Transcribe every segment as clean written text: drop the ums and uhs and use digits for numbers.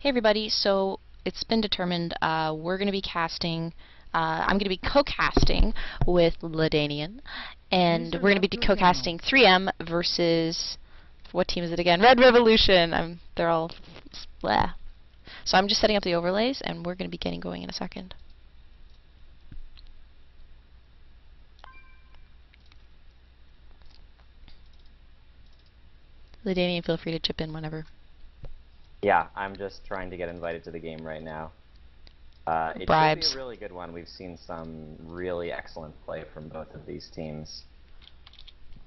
Hey everybody, so it's been determined we're going to be casting, I'm going to be co-casting with Ladanian, and we're going to be co-casting 3M versus, what team is it again? Red Revolution! They're all, bleh. So I'm just setting up the overlays, and we're going to be getting going in a second. Ladanian, feel free to chip in whenever. Yeah, I'm just trying to get invited to the game right now. It Bribes. should be a really good one. We've seen some really excellent play from both of these teams.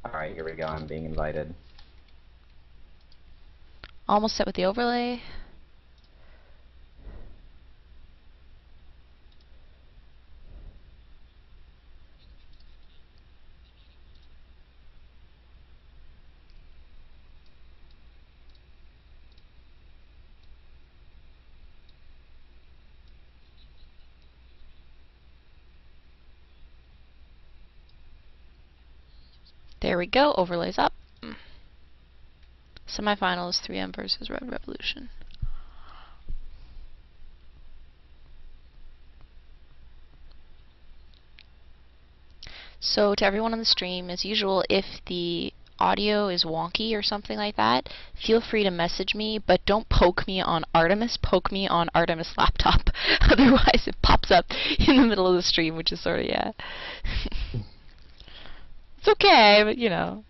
Alright, here we go. I'm being invited. Almost set with the overlay. There we go, overlays up. Semifinals, 3M versus Red Revolution. So to everyone on the stream, as usual, if the audio is wonky or something like that, feel free to message me, but don't poke me on Artemis, poke me on Artemis laptop. Otherwise it pops up in the middle of the stream, which is sort of, yeah. It's okay, but you know.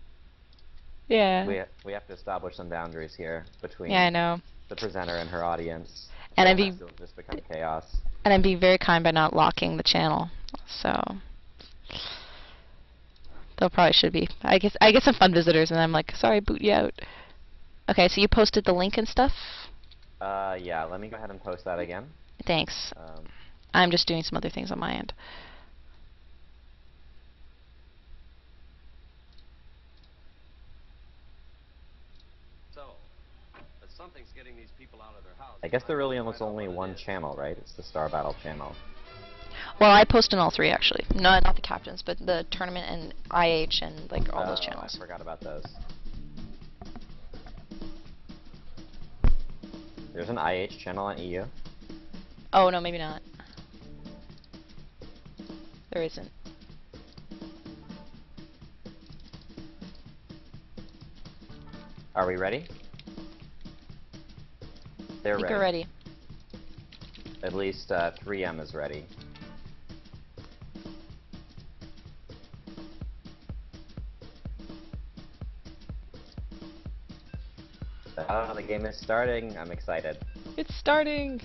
Yeah. We have to establish some boundaries here between Yeah, I know. the presenter and her audience. And It'll just become chaos. And I'm being very kind by not locking the channel. So there probably should be. I get some fun visitors and I'm like, sorry, boot you out. Okay, so you posted the link and stuff? Yeah, let me go ahead and post that again. Thanks. I'm just doing some other things on my end. Something's getting these people out of their house. I guess there really is only one channel, right? It's the Star Battle channel. Well, I post in all three, actually. No, not the captains, but the tournament and IH and, like, all those channels. I forgot about those. There's an IH channel on EU? Oh, no, maybe not. There isn't. Are we ready? They're ready. We're ready. At least 3M is ready. Oh, the game is starting. I'm excited. It's starting!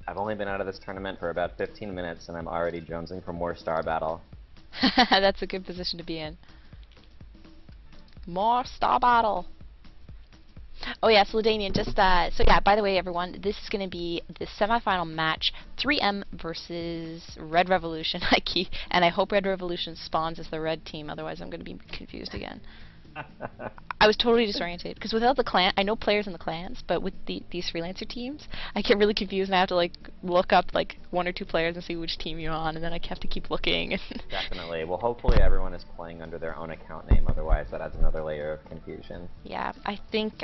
I've only been out of this tournament for about 15 minutes and I'm already jonesing for more Star Battle. That's a good position to be in. More Star Battle! Oh yeah, so Ladanian, just, so yeah, by the way everyone, this is going to be the semifinal match, 3M versus Red Revolution, and I hope Red Revolution spawns as the red team, otherwise I'm going to be confused again. I was totally disoriented, because without the clan, I know players in the clans, but with these freelancer teams, I get really confused and I have to like look up like one or two players and see which team you're on, and then I have to keep looking. Definitely. Well, hopefully everyone is playing under their own account name, otherwise that adds another layer of confusion. Yeah, I think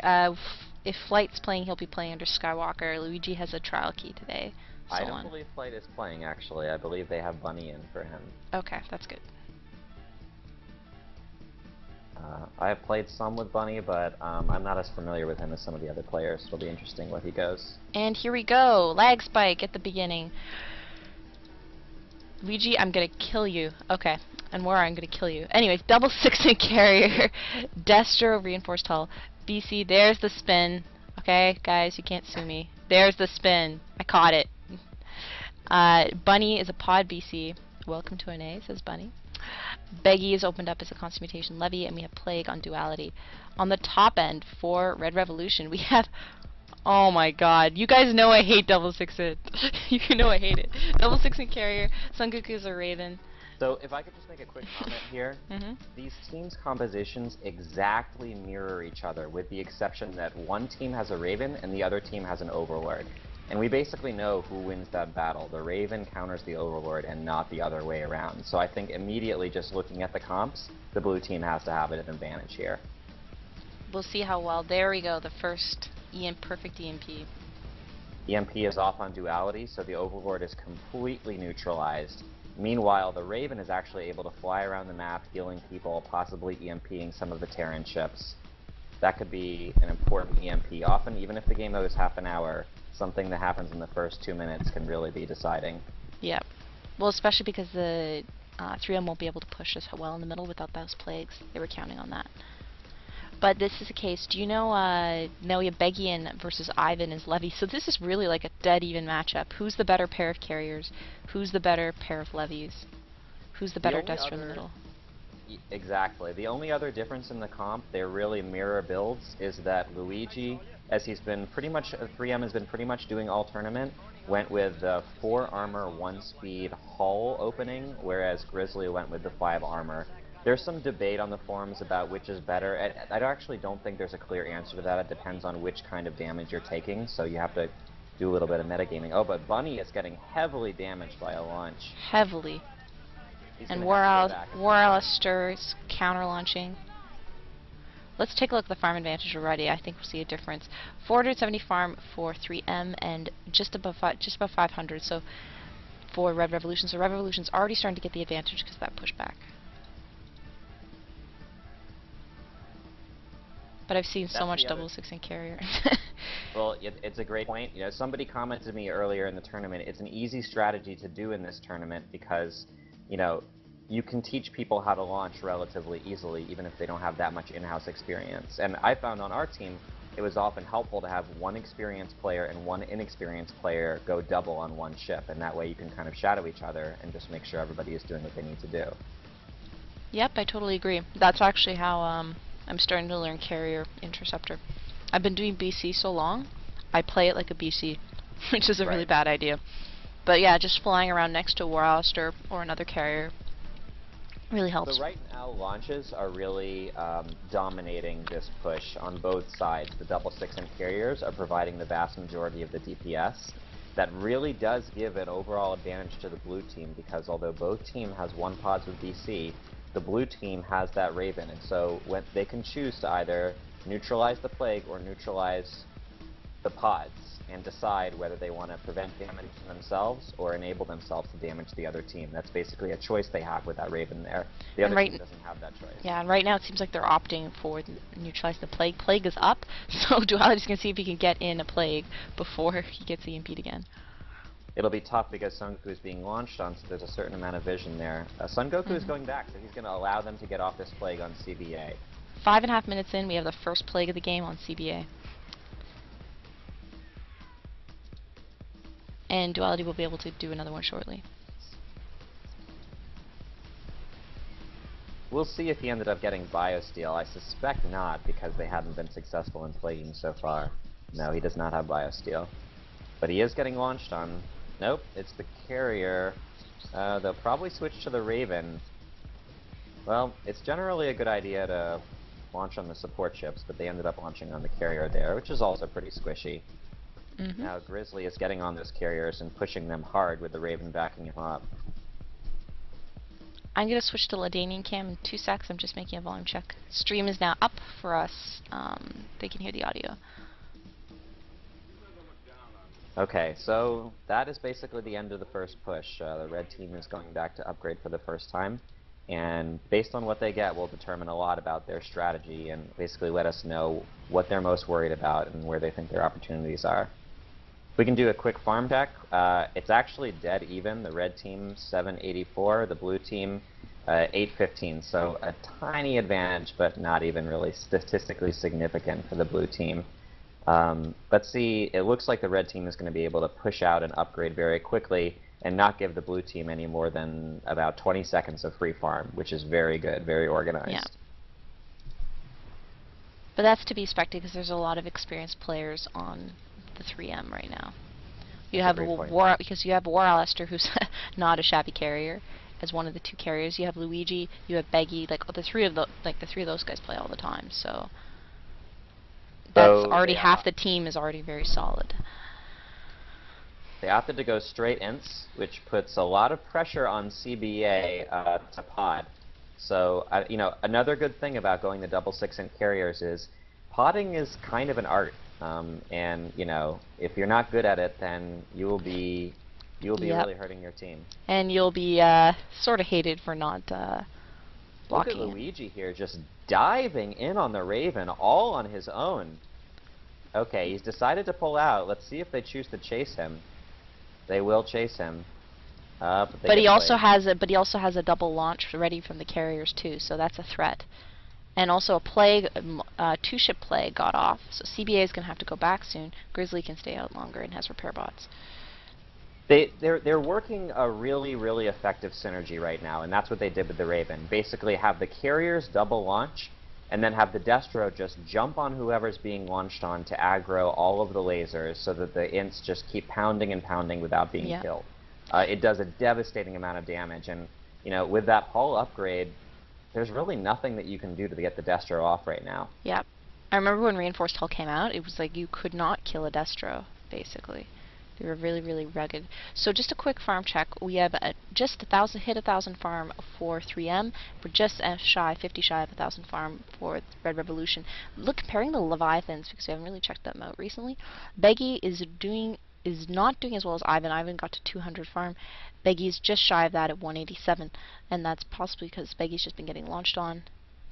if Flight's playing, he'll be playing under Skywalker. Luigi has a trial key today. So I don't believe Flight is playing, actually. I believe they have Bunny in for him. Okay, that's good. I have played some with Bunny, but I'm not as familiar with him as some of the other players. It'll be interesting what he goes. And here we go. Lag spike at the beginning. Luigi, I'm gonna kill you. Okay. And more, I'm gonna kill you. Anyways, double 6-inch carrier. Destro, reinforced hull. BC, there's the spin. Okay, guys, you can't sue me. There's the spin. I caught it. Bunny is a pod BC. Welcome to NA, says Bunny. Beggy is opened up as a Consummation Levy, and we have Plague on Duality. On the top end for Red Revolution, we have... Oh my god, you guys know I hate double 6-in. You know I hate it. Double 6-in carrier, Sengoku's a Raven. So, if I could just make a quick comment here. These teams' compositions exactly mirror each other, with the exception that one team has a Raven and the other team has an Overlord. And we basically know who wins that battle. The Raven counters the Overlord and not the other way around. So I think immediately just looking at the comps, the blue team has to have an advantage here. We'll see how well. There we go. The first perfect EMP. EMP is off on duality, so the Overlord is completely neutralized. Meanwhile, the Raven is actually able to fly around the map, healing people, possibly EMPing some of the Terran ships. That could be an important EMP. Often, even if the game goes half an hour, something that happens in the first 2 minutes can really be deciding. Yep. Well, especially because the 3M won't be able to push as well in the middle without those plagues. They were counting on that. But this is a case, do you know, now we have Begian versus Ivan as Levy, so this is really like a dead even matchup. Who's the better pair of carriers? Who's the better pair of levies? Who's the better duster in the middle? Exactly. The only other difference in the comp, they're really mirror builds, is that Luigi, as he's been pretty much, 3M has been pretty much doing all tournament, went with the 4 armor, 1 speed hull opening, whereas Grizzly went with the 5 armor. There's some debate on the forums about which is better. I actually don't think there's a clear answer to that. It depends on which kind of damage you're taking, so you have to do a little bit of metagaming. Oh, but Bunny is getting heavily damaged by a launch. Heavily. And War Alistair is counter-launching. Let's take a look at the farm advantage already. I think we'll see a difference. 470 farm for 3M and just above 500. So for Red Revolution. So Red Revolution's already starting to get the advantage because of that pushback. But I've seen so much double 6 in carrier. Well, it's a great point. You know, somebody commented to me earlier in the tournament, it's an easy strategy to do in this tournament because, you know, you can teach people how to launch relatively easily, even if they don't have that much in-house experience. And I found on our team, it was often helpful to have one experienced player and one inexperienced player go double on one ship, and that way you can kind of shadow each other and just make sure everybody is doing what they need to do. Yep, I totally agree. That's actually how I'm starting to learn carrier interceptor. I've been doing BC so long, I play it like a BC, which is a really bad idea. But yeah, just flying around next to a War Alistair or another carrier really helps. The right now launches are really dominating this push on both sides. The double 6 and carriers are providing the vast majority of the DPS. That really does give an overall advantage to the blue team because although both team has 1 pods with BC, the blue team has that Raven, and so when they can choose to either neutralize the plague or neutralize the pods and decide whether they want to prevent damage to themselves or enable themselves to damage the other team. That's basically a choice they have with that Raven there. The other team doesn't have that choice. Yeah, and right now it seems like they're opting for neutralize the plague. Plague is up, so Duality's going to see if he can get in a plague before he gets EMP'd again. It'll be tough because Son Goku is being launched on, so there's a certain amount of vision there. Son Goku is going back, so he's going to allow them to get off this plague on CBA. 5.5 minutes in, we have the first plague of the game on CBA. And Duality will be able to do another one shortly. We'll see if he ended up getting Biosteel. I suspect not, because they haven't been successful in plaguing so far. No, he does not have Biosteel. But he is getting launched on. Nope, it's the carrier. They'll probably switch to the Raven. Well, it's generally a good idea to launch on the support ships, but they ended up launching on the carrier there, which is also pretty squishy. Now Grizzly is getting on those carriers and pushing them hard with the Raven backing him up. I'm going to switch to Ladanian cam in 2 secs. I'm just making a volume check. Stream is now up for us. They can hear the audio. Okay, so that is basically the end of the first push. The red team is going back to upgrade for the first time, and based on what they get will determine a lot about their strategy and basically let us know what they're most worried about and where they think their opportunities are. We can do a quick farm check. It's actually dead even. The red team 784, the blue team 815, so a tiny advantage, but not even really statistically significant for the blue team. Let's see, it looks like the red team is going to be able to push out and upgrade very quickly and not give the blue team any more than about 20 seconds of free farm, which is very good, very organized. Yeah. But that's to be expected because there's a lot of experienced players on the 3M right now. You have because you have War Alistair, who's not a shabby carrier, as one of the 2 carriers. You have Luigi, you have Beggy, like the three of those guys play all the time. So that's already half the team is already very solid. They opted to go straight ints, which puts a lot of pressure on CBA to pod. So, you know, another good thing about going the double 6 int carriers is Potting is kind of an art, and you know, if you're not good at it, then you'll be really hurting your team. And you'll be sort of hated for not Look at blocking Luigi here, just diving in on the Raven, all on his own. Okay, he's decided to pull out. Let's see if they choose to chase him. They will chase him. But he also has a double launch ready from the carriers too, so that's a threat. And also a plague, two-ship plague got off, so CBA is going to have to go back soon. Grizzly can stay out longer and has repair bots. They're working a really effective synergy right now, and that's what they did with the Raven. Basically have the carriers double launch, and then have the Destro just jump on whoever's being launched on to aggro all of the lasers so that the ints just keep pounding and pounding without being killed. It does a devastating amount of damage, and you know, with that Paul upgrade, there's really nothing that you can do to get the Destro off right now. Yep. I remember when Reinforced Hull came out, it was like you could not kill a Destro, basically. They were really rugged. So just a quick farm check. We have just 1,000 farm for 3M. We're just shy, 50 shy of 1,000 farm for Red Revolution. Look, comparing the Leviathans, because we haven't really checked them out recently. Beggy is not doing as well as Ivan. Ivan got to 200 farm. Beggy's just shy of that at 187, and that's possibly because Beggy's just been getting launched on,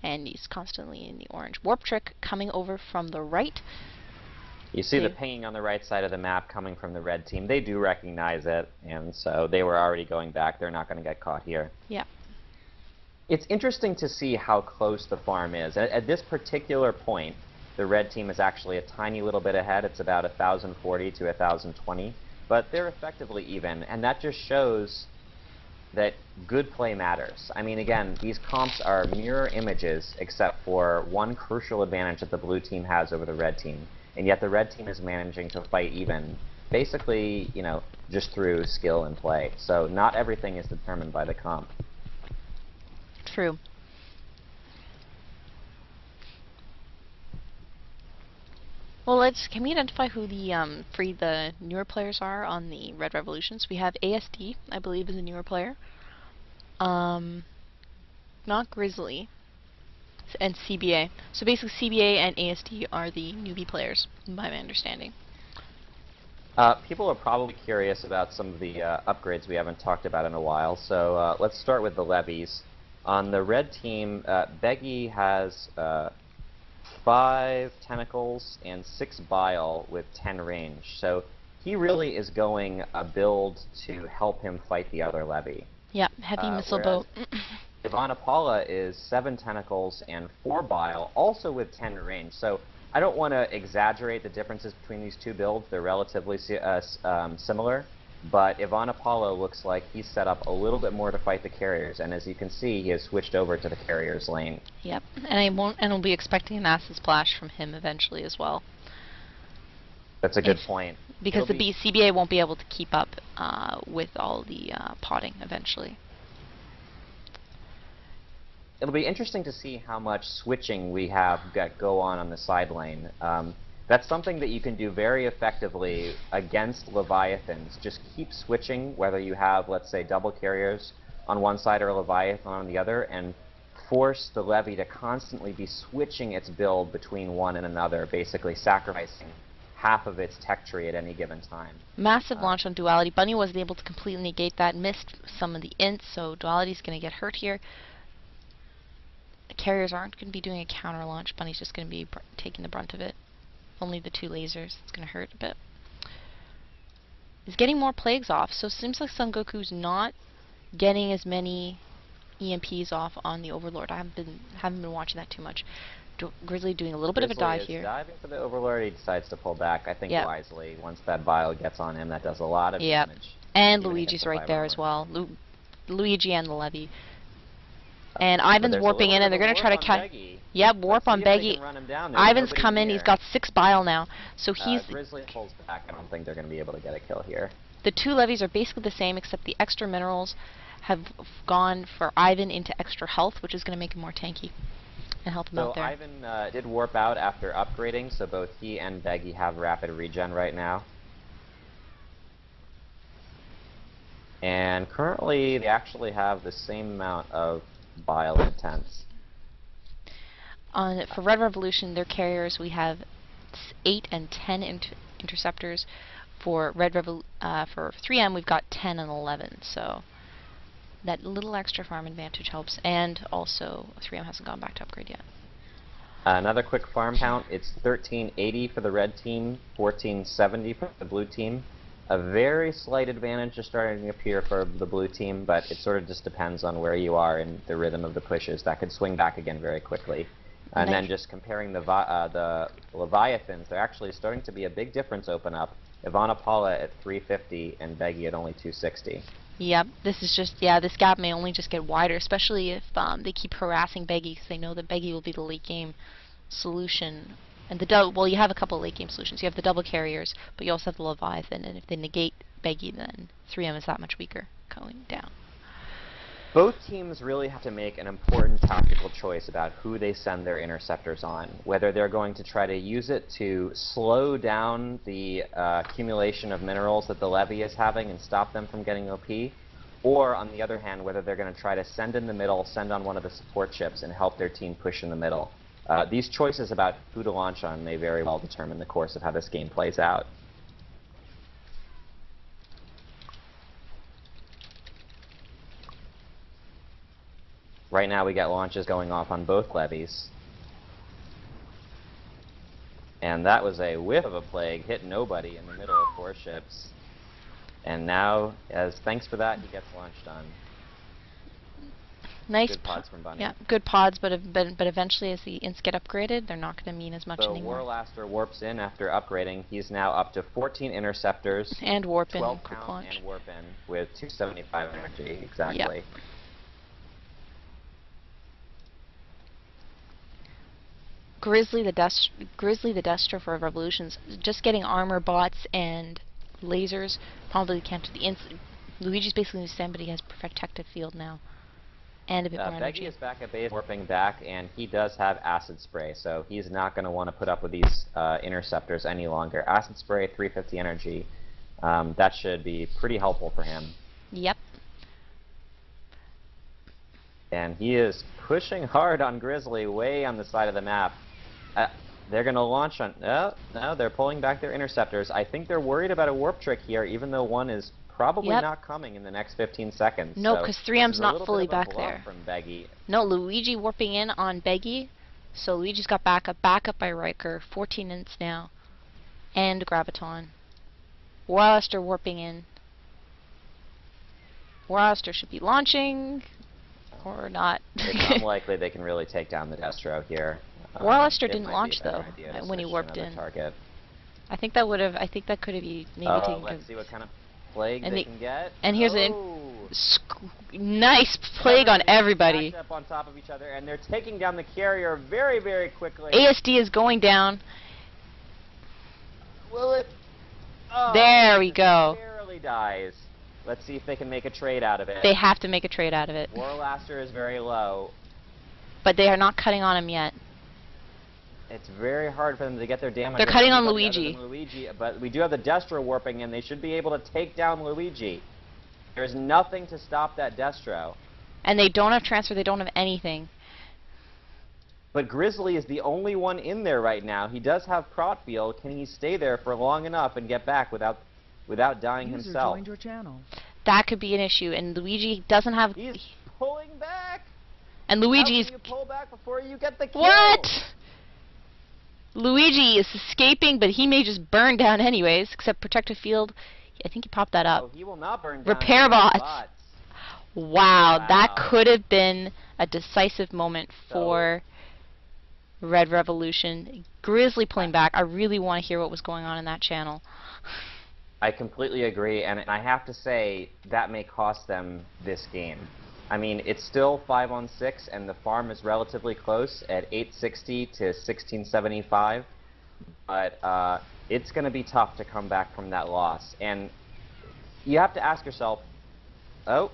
and he's constantly in the orange. Warp Trick coming over from the right. You see the pinging on the right side of the map coming from the red team. They do recognize it, and so they were already going back. They're not going to get caught here. Yeah. It's interesting to see how close the farm is. At this particular point, the red team is actually a tiny little bit ahead. It's about 1,040 to 1,020, but they're effectively even, and that just shows that good play matters. I mean, again, these comps are mirror images, except for one crucial advantage that the blue team has over the red team. And yet the red team is managing to fight even, basically, you know, just through skill and play. So not everything is determined by the comp. True. Well, can we identify who the newer players are on the Red Revolutions? We have ASD, I believe, is a newer player. Not Grizzly. And CBA. So basically CBA and ASD are the newbie players, by my understanding. People are probably curious about some of the upgrades we haven't talked about in a while, so let's start with the levies. On the red team, Beggy has 5 tentacles and 6 bile with 10 range, so he really is going a build to help him fight the other levy. Yeah, heavy missile boat. Ivana Paula is 7 tentacles and 4 bile, also with 10 range. So I don't want to exaggerate the differences between these two builds. They're relatively similar, but Ivana Paula looks like he's set up a little bit more to fight the carriers, and as you can see, he has switched over to the carriers lane. Yep, and I'll be expecting an acid splash from him eventually as well. That's a good point. Because the CBA won't be able to keep up with all the potting eventually. It'll be interesting to see how much switching we have go on the side lane. That's something that you can do very effectively against Leviathans. Just keep switching, whether you have, let's say, double carriers on one side or a Leviathan on the other, and force the levy to constantly be switching its build between one and another, basically sacrificing half of its tech tree at any given time. Massive launch on Duality. Bunny wasn't able to completely negate that, missed some of the ints, so Duality's going to get hurt here. Carriers aren't going to be doing a counter launch. Bunny's just going to be taking the brunt of it. Only the 2 lasers. It's going to hurt a bit. He's getting more plagues off, so it seems like Son Goku's not getting as many EMPs off on the Overlord. I haven't been watching that too much. Grizzly doing a little bit of a dive here. Diving for the Overlord. He decides to pull back, I think wisely. Once that bile gets on him, that does a lot of damage. And Luigi's right there as well. Luigi and the levy. And Ivan's warping in, and they're going to try to catch. Yep, warp on Beggy. Ivan's come in. He's got 6 bile now, so he's. Grizzly pulls back. I don't think they're going to be able to get a kill here. The 2 levies are basically the same, except the extra minerals have gone for Ivan into extra health, which is going to make him more tanky and help him out there. So Ivan did warp out after upgrading, so both he and Beggy have rapid regen right now. And currently, they actually have the same amount of bile intense. For Red Revolution, their carriers, we have 8 and 10 interceptors. For for 3M, we've got 10 and 11. So that little extra farm advantage helps, and also 3M hasn't gone back to upgrade yet. Another quick farm count, it's 1380 for the red team, 1470 for the blue team. A very slight advantage is starting to appear for the blue team, but it sort of just depends on where you are in the rhythm of the pushes. That could swing back again very quickly. And then just comparing the Leviathans, they're actually starting to be a big difference open up. Ivana Paula at 350 and Beggy at only 260. Yep, this is just, this gap may only just get wider, especially if they keep harassing Beggy, because they know that Beggy will be the late game solution. And well, you have a couple late game solutions. You have the double carriers, but you also have the Leviathan, and if they negate Beggy, then 3M is that much weaker going down. Both teams really have to make an important tactical choice about who they send their interceptors on, whether they're going to try to use it to slow down the accumulation of minerals that the levy is having and stop them from getting OP, or on the other hand, whether they're going to try to send in the middle, send on one of the support ships, and help their team push in the middle. These choices about who to launch on may very well determine the course of how this game plays out. Right now we got launches going off on both levies. And that was a whiff of a plague, hit nobody in the middle of 4 ships. And now, as thanks for that, he gets launched on. Nice good pods from Bunny. Yeah, good pods, but eventually as the ints get upgraded, they're not going to mean as much anymore. So Warlaster warps in after upgrading. He's now up to 14 interceptors. And warp in, 12 quick count launch. and warp in with 275 energy, exactly. Yep. Grizzly the Destro for Revolutions, just getting armor bots and lasers probably can't do the ints. Luigi's basically the same, but he has protective field now. And a bit more energy. Beggy is back at base, warping back, and he does have acid spray, so he's not going to want to put up with these interceptors any longer. Acid spray, 350 energy, that should be pretty helpful for him. Yep. And he is pushing hard on Grizzly, way on the side of the map. They're going to launch on... No, they're pulling back their interceptors. I think they're worried about a warp trick here, even though one is probably not coming in the next 15 seconds. No, because 3M's not fully back there. From Beggy. No, Luigi warping in on Beggy, so Luigi's got backup by Riker, 14 ints now, and Graviton. Warlaster warping in. Warlaster should be launching, or not. It's unlikely they can really take down the Destro here. Warlaster didn't launch though when he warped in. Target. I think that could have maybe taken. Let's see what kind of plague they can get. And here's a nice plague on everybody. Up on top of each other, and they're taking down the carrier very, very quickly. ASD is going down. Will it? Oh, there we go. Barely dies. Let's see if they can make a trade out of it. They have to make a trade out of it. Warlaster is very low. But they are not cutting on him yet. It's very hard for them to get their damage. They're cutting on Luigi. But we do have the Destro warping, and they should be able to take down Luigi. There's nothing to stop that Destro. And they don't have transfer, they don't have anything. But Grizzly is the only one in there right now. He does have prot field. Can he stay there for long enough and get back without dying himself? Joined your channel. That could be an issue, and Luigi doesn't have... He's pulling back! And Luigi's... How can you pull back before you get the kill? What?! Luigi is escaping, but he may just burn down anyways, except protective field. I think he popped that up. Oh, he will not burn down. Repair bots. Wow, that could have been a decisive moment for Red Revolution. Grizzly pulling back. I really want to hear what was going on in that channel. I completely agree, and I have to say that may cost them this game. I mean, it's still 5-on-6, and the farm is relatively close at 860 to 1675, but it's going to be tough to come back from that loss. And you have to ask yourself, oh,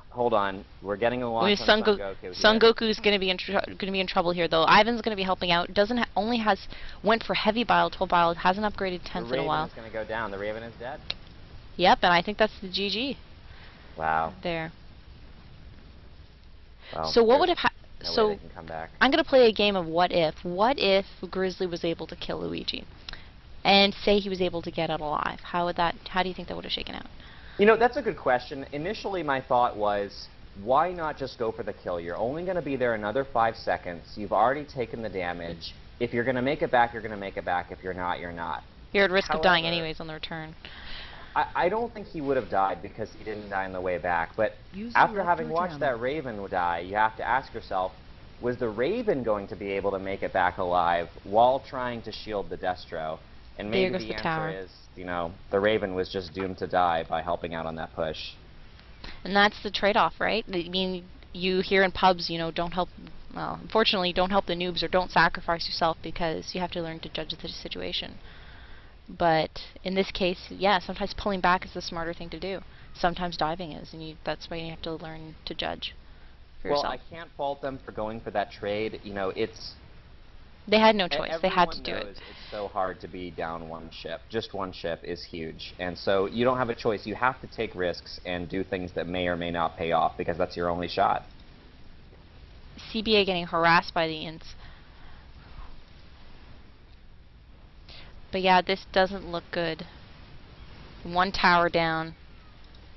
hold on, we're getting a launch on Son Goku. Son Goku is going to be in trouble here, though. Ivan's going to be helping out. Went for heavy bile, 12 bile. Hasn't upgraded 10th in a while. The Raven is going to go down. The Raven is dead. Yep, and I think that's the GG. Wow. There. Well, so what would have No way So they can come back. I'm going to play a game of what if. What if Grizzly was able to kill Luigi? And say he was able to get out alive. How do you think that would have shaken out? You know, that's a good question. Initially, my thought was, why not just go for the kill? You're only going to be there another 5 seconds. You've already taken the damage. If you're going to make it back, you're going to make it back. If you're not, you're not. You're at risk However, of dying anyways on the return. I don't think he would have died because he didn't die on the way back. But after having watched that Raven die, you have to ask yourself, was the Raven going to be able to make it back alive while trying to shield the Destro? And maybe the answer is, you know, the Raven was just doomed to die by helping out on that push. And that's the trade-off, right? I mean, you hear in pubs, you know, don't help, well, unfortunately, don't help the noobs or don't sacrifice yourself because you have to learn to judge the situation. But in this case, yeah, sometimes pulling back is the smarter thing to do. Sometimes diving is, and that's why you have to learn to judge for yourself. Well, I can't fault them for going for that trade. You know, they had no choice. They had to do it. It's so hard to be down one ship. Just one ship is huge. And so you don't have a choice. You have to take risks and do things that may or may not pay off because that's your only shot. CBA getting harassed by the Ints. But yeah, this doesn't look good. One tower down.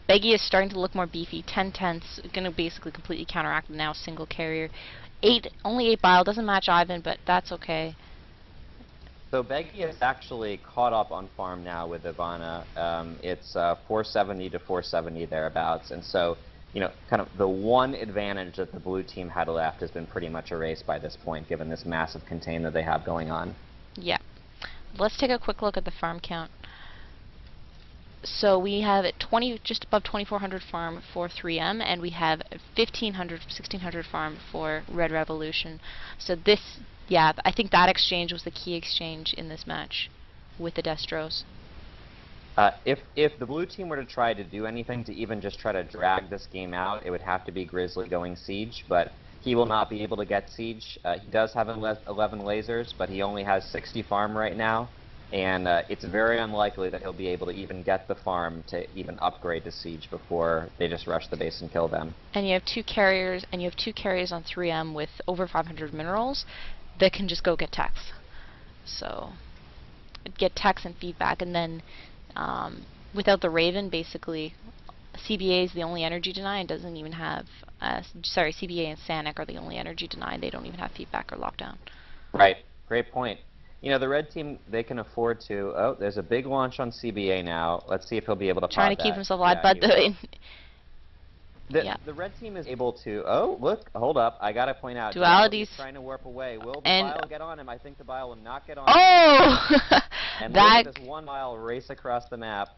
Beggy is starting to look more beefy. 10/10's going to basically completely counteract now. Single carrier. Only 8 bile. Doesn't match Ivan, but that's okay. So Beggy is actually caught up on farm now with Ivana. It's 470 to 470 thereabouts. And so, you know, kind of the one advantage that the blue team had left has been pretty much erased by this point, given this massive contain that they have going on. Yeah. Let's take a quick look at the farm count. So we have 20, just above 2,400 farm for 3M, and we have 1,500, 1,600 farm for Red Revolution. So this, yeah, I think that exchange was the key exchange in this match with the Destros. If the blue team were to try to do anything to even just try to drag this game out, it would have to be Grizzly going Siege, but he will not be able to get Siege. He does have 11 lasers, but he only has 60 farm right now. And it's very unlikely that he'll be able to even get the farm to even upgrade to Siege before they just rush the base and kill them. And you have 2 carriers, and you have 2 carriers on 3M with over 500 minerals that can just go get techs. So, get techs and feedback, and then without the Raven, basically, CBA is the only energy deny and doesn't even have, sorry, CBA and Sanic are the only energy deny. They don't even have feedback or lockdown. Right. Great point. You know, the red team, they can afford to... Oh, there's a big launch on CBA now. Let's see if he'll be able to Trying pop to keep that. himself alive, Yeah, but the red team is able to... Oh, look, hold up. I gotta point out... Duality's trying to warp away. Will the bile get on him? I think the bile will not get on him. Oh! And look at this 1 mile race across the map.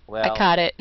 Well, I caught it.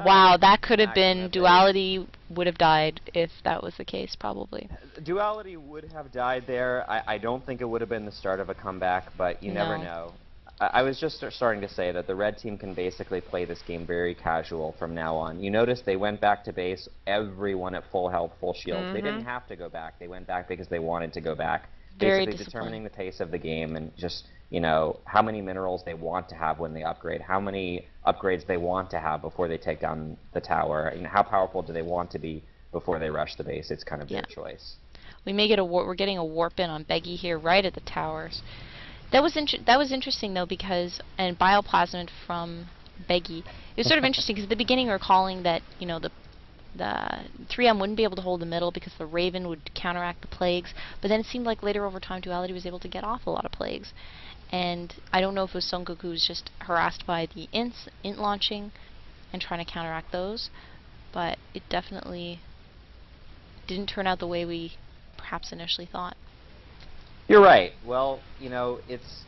Wow, that could have been... Duality would have died if that was the case, probably. Duality would have died there. I don't think it would have been the start of a comeback, but you never know. I was just starting to say that the red team can basically play this game very casual from now on. You notice they went back to base, everyone at full health, full shield. They didn't have to go back. They went back because they wanted to go back. Very basically determining the pace of the game and just, you know, how many minerals they want to have when they upgrade, how many upgrades they want to have before they take down the tower, and how powerful do they want to be before they rush the base. It's kind of their choice. We may get we're getting a warp in on Beggy here, right at the towers. That was interesting though, because and bioplasmid from Beggy. It was sort of interesting because at the beginning we were calling that, you know, the 3M wouldn't be able to hold the middle because the Raven would counteract the plagues, but then it seemed like later over time Duality was able to get off a lot of plagues. And I don't know if it was Son Goku was just harassed by the int launching and trying to counteract those, but it definitely didn't turn out the way we perhaps initially thought. You're right. Well, you know, it's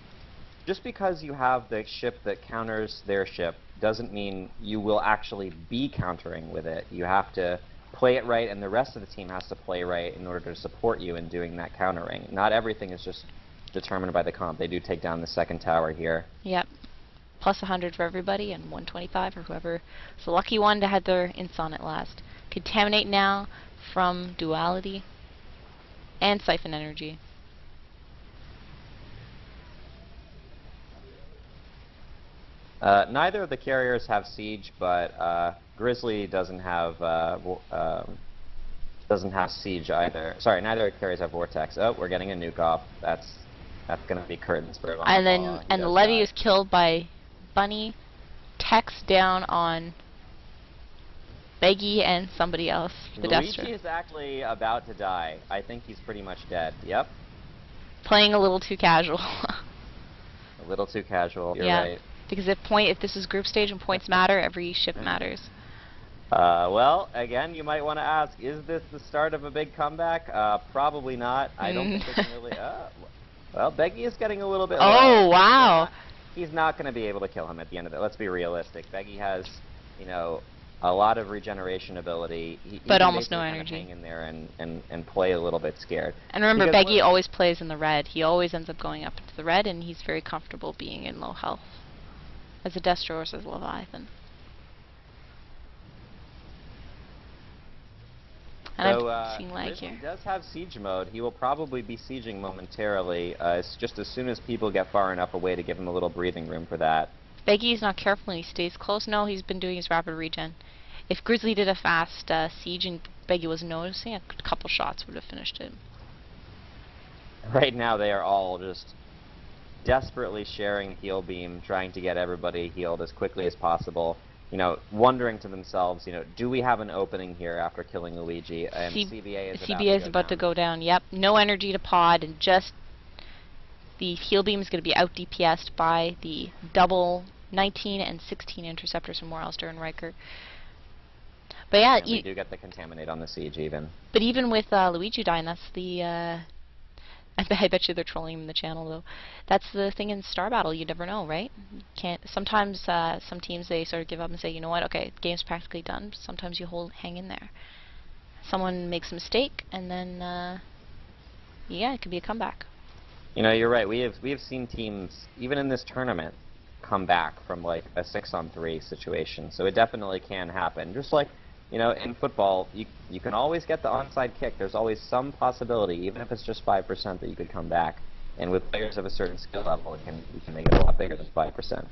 just because you have the ship that counters their ship doesn't mean you will actually be countering with it. You have to play it right, and the rest of the team has to play right in order to support you in doing that countering. Not everything is just determined by the comp. They do take down the second tower here. Yep. Plus 100 for everybody, and 125 for whoever is the lucky one to have their ints on at last. Contaminate now from Duality and Siphon Energy. Neither of the carriers have siege, but Grizzly doesn't have Siege either. Sorry, neither carries have Vortex. Oh, we're getting a nuke off. That's gonna be Curtansburg on. And then the Levy is killed by Bunny. Tex down on Beggy and somebody else. The Luigi Destro. is actually about to die. I think he's pretty much dead. Yep. Playing a little too casual. A little too casual. You're right. Because if this is group stage and points matter, every ship matters. Well, again, you might want to ask, is this the start of a big comeback? Probably not. I don't think it's really... well, Beggy is getting a little bit low. Wow. He's not going to be able to kill him at the end of it. Let's be realistic. Beggy has, you know, a lot of regeneration ability. But almost no energy. Hang in there and play a little bit scared. And remember, Beggy always plays in the red. He always ends up going up into the red, and he's very comfortable being in low health. As a Destro or as a Leviathan. And so, I'm seeing lag here. He does have siege mode. He will probably be sieging momentarily. It's just as soon as people get far enough away to give him a little breathing room for that. Beggy's not careful and he stays close. No, he's been doing his rapid regen. If Grizzly did a fast siege and Beggy was noticing, a couple shots would have finished it. Right now they are all just desperately sharing heal beam, trying to get everybody healed as quickly as possible. You know, wondering to themselves, you know, do we have an opening here after killing Luigi? And CBA is about to go down. Yep, no energy to pod, and just the heal beam is going to be out DPS'd by the double 19 and 16 interceptors from Moralster and Riker. But yeah, we do get the contaminate on the siege even. But even with Luigi dying, that's the I bet you they're trolling him in the channel though. That's the thing in Star Battle, you never know, right? Can't sometimes some teams they sort of give up and say, you know what, okay, game's practically done. Sometimes you hang in there. Someone makes a mistake and then yeah, it could be a comeback. You know, you're right. We have seen teams even in this tournament come back from like a 6-on-3 situation. So it definitely can happen. Just like, you know, in football, you can always get the onside kick. There's always some possibility, even if it's just 5%, that you could come back. And with players of a certain skill level, you can make it a lot bigger than 5%.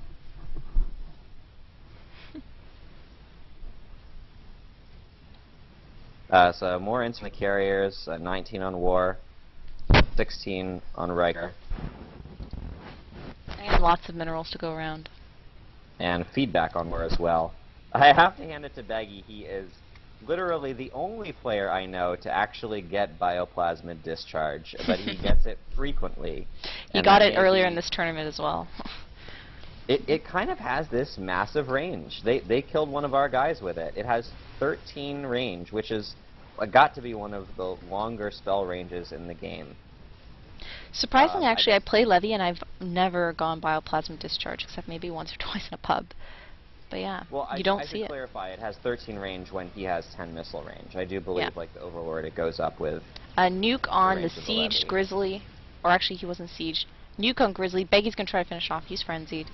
So more intimate carriers, 19 on War, 16 on Riker. And lots of minerals to go around. And feedback on War as well. I have to hand it to Beggy. He is literally the only player I know to actually get bioplasmid discharge, but he gets it frequently. He got it earlier in this tournament as well. It kind of has this massive range. They killed one of our guys with it. It has 13 range, which is got to be one of the longer spell ranges in the game. Surprisingly, actually, I play Levy and I've never gone bioplasmid discharge, except maybe once or twice in a pub. But yeah, well, you don't see it. I should clarify, it has 13 range when he has 10 missile range. I do believe, like the Overlord, it goes up with... A nuke on the sieged Grizzly, or actually he wasn't sieged. Nuke on Grizzly, Beggy's gonna try to finish off, he's frenzied.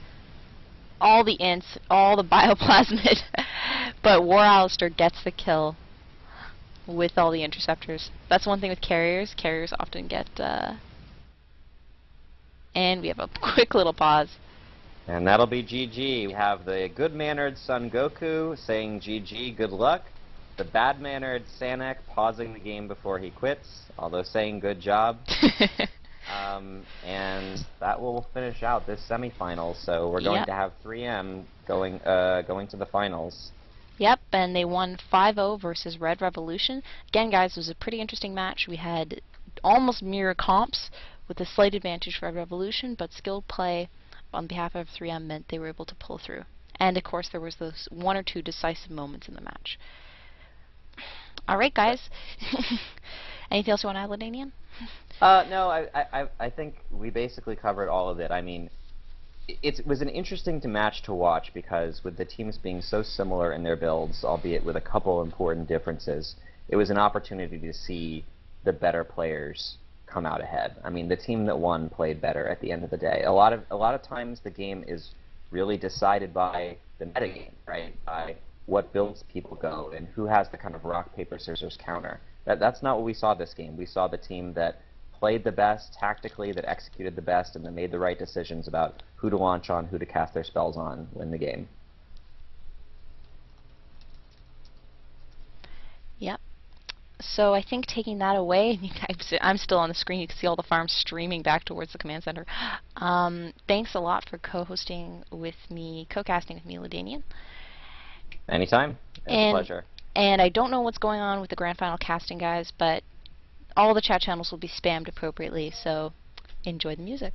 All the ints, all the bioplasmid, but War Alistair gets the kill with all the interceptors. That's one thing with carriers. Carriers often get, and we have a quick little pause. And that'll be GG. We have the good-mannered Son Goku saying GG, good luck. The bad-mannered Sanek pausing the game before he quits, although saying good job. And that will finish out this semifinal. So we're going to have 3M going to the finals. Yep, and they won 5-0 versus Red Revolution. Again, guys, it was a pretty interesting match. We had almost mirror comps with a slight advantage for Red Revolution, but skilled play on behalf of 3M meant they were able to pull through. And of course there was those one or two decisive moments in the match. Alright guys. Anything else you want to add, Ladanian? No, I think we basically covered all of it. I mean, it was an interesting match to watch because with the teams being so similar in their builds, albeit with a couple important differences, it was an opportunity to see the better players come out ahead. I mean, the team that won played better at the end of the day. A lot of times the game is really decided by the metagame, right? By what builds people go and who has the kind of rock, paper, scissors counter. That's not what we saw this game. We saw the team that played the best tactically, that executed the best, and that made the right decisions about who to launch on, who to cast their spells on, win the game. So I think taking that away, I'm still on the screen. You can see all the farms streaming back towards the command center. Thanks a lot for co-hosting with me, co-casting with me, Ladanian. Anytime. It's a pleasure. And I don't know what's going on with the grand final casting, guys, but all the chat channels will be spammed appropriately, so enjoy the music.